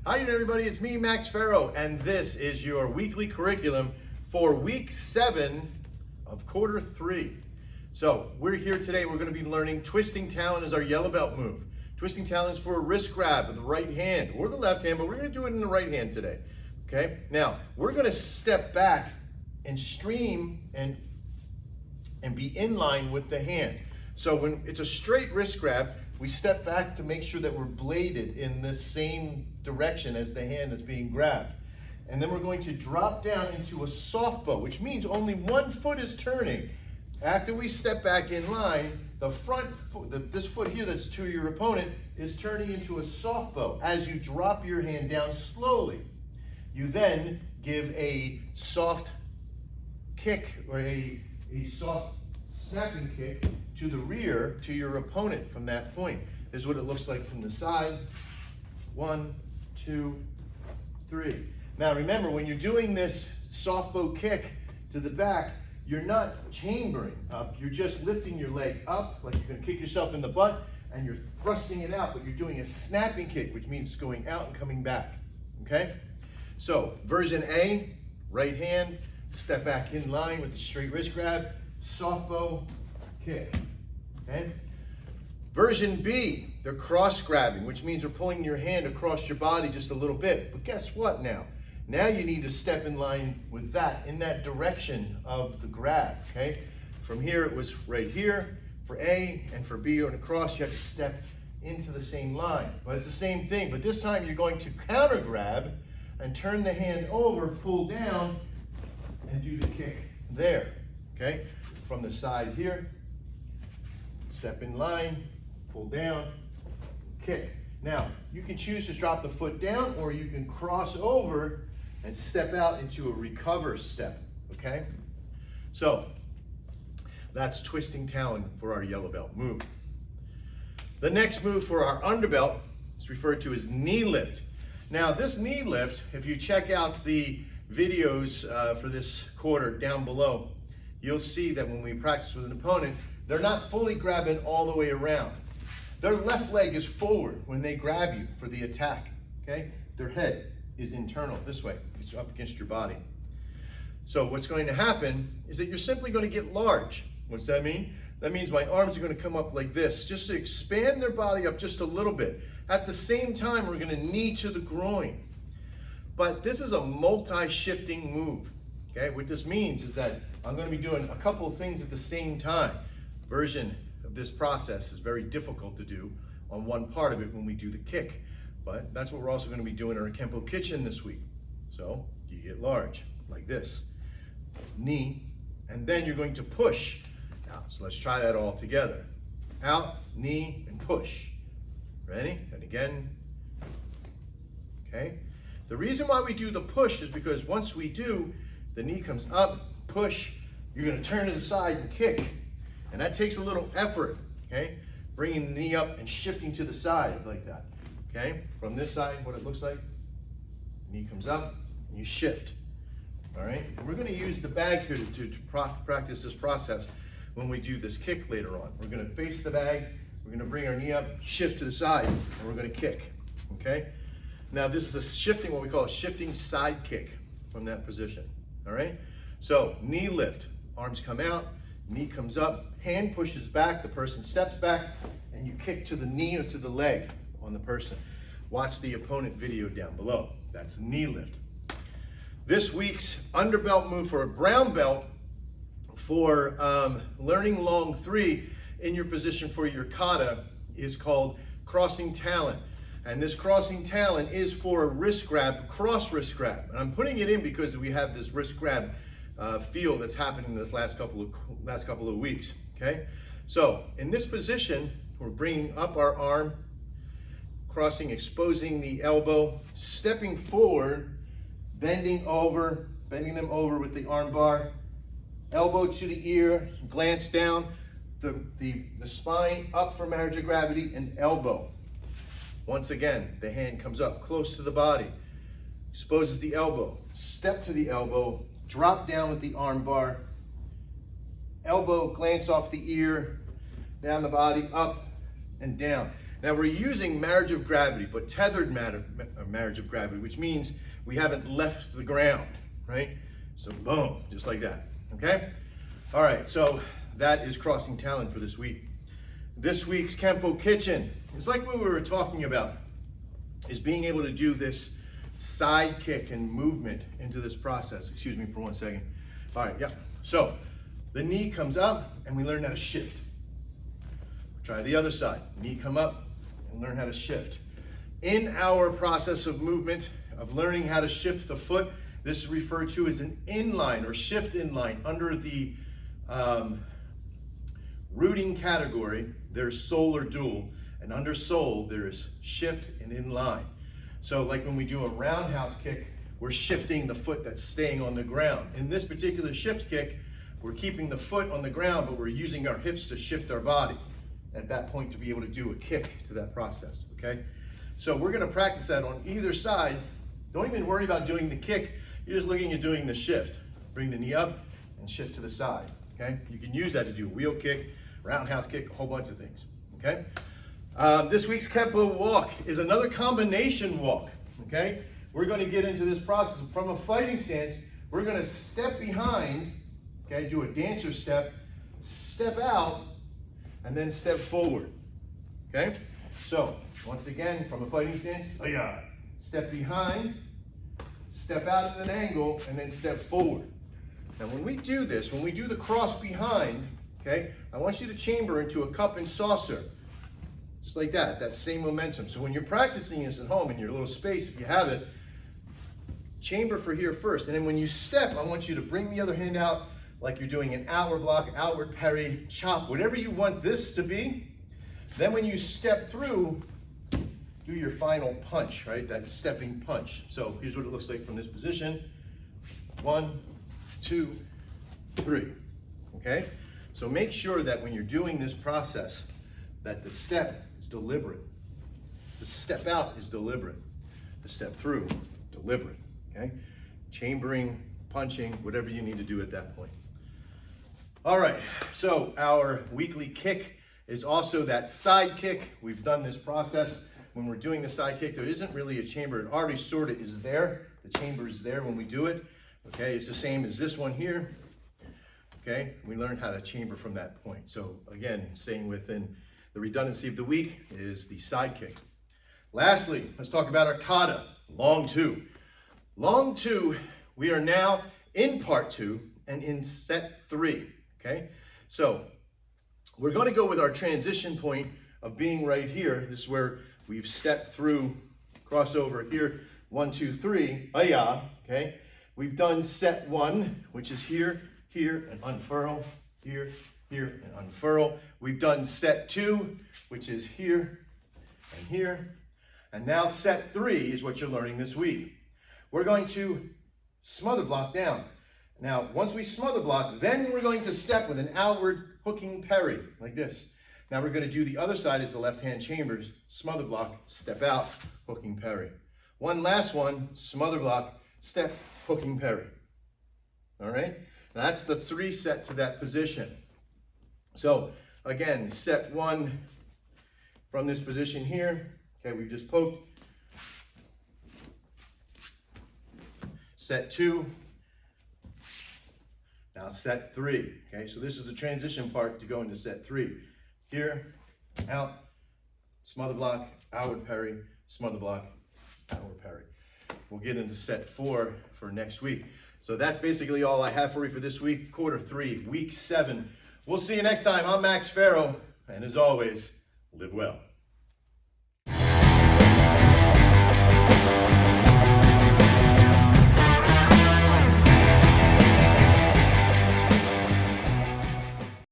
Hi everybody, it's me, Maxx Fairo, and this is your weekly curriculum for week 7 of quarter 3. So we're here today, we're going to be learning twisting talon as our yellow belt move. Twisting talon is for a wrist grab with the right hand or the left hand, but we're going to do it in the right hand today. Okay, now we're going to step back and stream and be in line with the hand. So when it's a straight wrist grab, we step back to make sure that we're bladed in the same direction as the hand is being grabbed. And then we're going to drop down into a soft bow, which means only one foot is turning. After we step back in line, the front foot, this foot here that's to your opponent, is turning into a soft bow. As you drop your hand down slowly, you then give a soft kick or a soft snapping kick to the rear to your opponent from that point. This is what it looks like from the side. 1, 2, 3. Now remember, when you're doing this soft bow kick to the back, you're not chambering up, you're just lifting your leg up like you're going to kick yourself in the butt, and you're thrusting it out, but you're doing a snapping kick, which means it's going out and coming back. Okay? So version A, right hand, step back in line with the straight wrist grab, soft bow kick. Okay? Version B, they're cross grabbing, which means we're pulling your hand across your body just a little bit. But guess what now? Now you need to step in line with that, in that direction of the grab, okay? From here, it was right here for A, and for B on the cross, you have to step into the same line. But it's the same thing, but this time you're going to counter grab and turn the hand over, pull down, and do the kick there, okay? From the side here, step in line, pull down, kick. Now, you can choose to drop the foot down, or you can cross over and step out into a recover step, okay? So, that's twisting talon for our yellow belt move. The next move for our underbelt is referred to as knee lift. Now, this knee lift, if you check out the videos for this quarter down below, you'll see that when we practice with an opponent, they're not fully grabbing all the way around. Their left leg is forward when they grab you for the attack, okay? Their head is internal, this way. It's up against your body. So what's going to happen is that you're simply going to get large. What's that mean? That means my arms are going to come up like this, just to expand their body up just a little bit. At the same time, we're going to knee to the groin. But this is a multi-shifting move, okay? What this means is that I'm going to be doing a couple of things at the same time. Version of this process is very difficult to do on one part of it when we do the kick. But that's what we're also going to be doing in our Kenpo kitchen this week. So you get large, like this. Knee, and then you're going to push out. So let's try that all together. Out, knee, and push. Ready? And again. Okay? The reason why we do the push is because once we do, the knee comes up, push, you're going to turn to the side and kick. And that takes a little effort, okay? Bringing the knee up and shifting to the side like that, okay? From this side, what it looks like, knee comes up, and you shift, all right? And we're gonna use the bag here to practice this process when we do this kick later on. We're gonna face the bag, we're gonna bring our knee up, shift to the side, and we're gonna kick, okay? Now this is a shifting, what we call a shifting side kick from that position, all right? So knee lift, arms come out, knee comes up, hand pushes back, the person steps back, and you kick to the knee or to the leg on the person. Watch the opponent video down below. That's knee lift. This week's underbelt move for a brown belt for learning long 3 in your position for your kata is called crossing talon. And this crossing talon is for a wrist grab, cross wrist grab. And I'm putting it in because we have this wrist grab feel that's happening this last couple of weeks, okay? So in this position, we're bringing up our arm, crossing, exposing the elbow, stepping forward, bending them over with the arm bar, elbow to the ear, glance down, the spine up for marriage of gravity, and elbow. Once again, the hand comes up close to the body, exposes the elbow, step to the elbow, drop down with the arm bar, elbow glance off the ear, down the body, up and down. Now we're using marriage of gravity, but tethered marriage of gravity, which means we haven't left the ground, right? So boom, just like that, okay? All right, so that is crossing talent for this week. This week's Kenpo Kitchen is like what we were talking about, is being able to do this side kick and movement into this process. Excuse me for 1 second. All right, yeah. So the knee comes up and we learn how to shift. Try the other side. Knee come up and learn how to shift. In our process of movement, of learning how to shift the foot, this is referred to as an inline or shift inline. Under the rooting category, there's sole or dual, and under sole, there's shift and inline. So like when we do a roundhouse kick, we're shifting the foot that's staying on the ground. In this particular shift kick, we're keeping the foot on the ground, but we're using our hips to shift our body at that point to be able to do a kick to that process, okay? So we're gonna practice that on either side. Don't even worry about doing the kick. You're just looking at doing the shift. Bring the knee up and shift to the side, okay? You can use that to do a wheel kick, roundhouse kick, a whole bunch of things, okay? This week's Kenpo Walk is another combination walk, okay? We're going to get into this process. From a fighting stance, we're going to step behind, okay, do a dancer step, step out, and then step forward, okay? So, once again, from a fighting stance, step behind, step out at an angle, and then step forward. Now, when we do this, when we do the cross behind, okay, I want you to chamber into a cup and saucer. Just like that, that same momentum. So when you're practicing this at home in your little space, if you have it, chamber for here first. And then when you step, I want you to bring the other hand out like you're doing an outward block, outward parry, chop, whatever you want this to be. Then when you step through, do your final punch, right? That stepping punch. So here's what it looks like from this position. 1, 2, 3, okay? So make sure that when you're doing this process, that the step is deliberate. The step out is deliberate. The step through, deliberate, okay? Chambering, punching, whatever you need to do at that point. All right, so our weekly kick is also that side kick. We've done this process. When we're doing the side kick, there isn't really a chamber. It already sort of is there. The chamber is there when we do it, okay? It's the same as this one here, okay? We learned how to chamber from that point. So again, staying within the redundancy of the week is the side kick. Lastly, let's talk about our kata, long two. Long two, we are now in part 2 and in set 3, okay? So we're gonna go with our transition point of being right here. This is where we've stepped through, crossover here, 1, 2, 3, okay? We've done set 1, which is here, here, and unfurl, here, here, and unfurl. We've done set 2, which is here and here. And now set 3 is what you're learning this week. We're going to smother block down. Now, once we smother block, then we're going to step with an outward hooking parry, like this. Now we're going to do the other side as the left hand chambers, smother block, step out, hooking parry. One last one, smother block, step, hooking parry. All right? Now that's the 3 set to that position. So again, set 1 from this position here. Okay, we've just poked. Set 2. Now set 3. Okay, so this is the transition part to go into set 3. Here, out, smother block, outward parry, smother block, outward parry. We'll get into set 4 for next week. So that's basically all I have for you for this week, quarter 3, week 7. We'll see you next time. I'm Maxx Fairo, and as always, live well.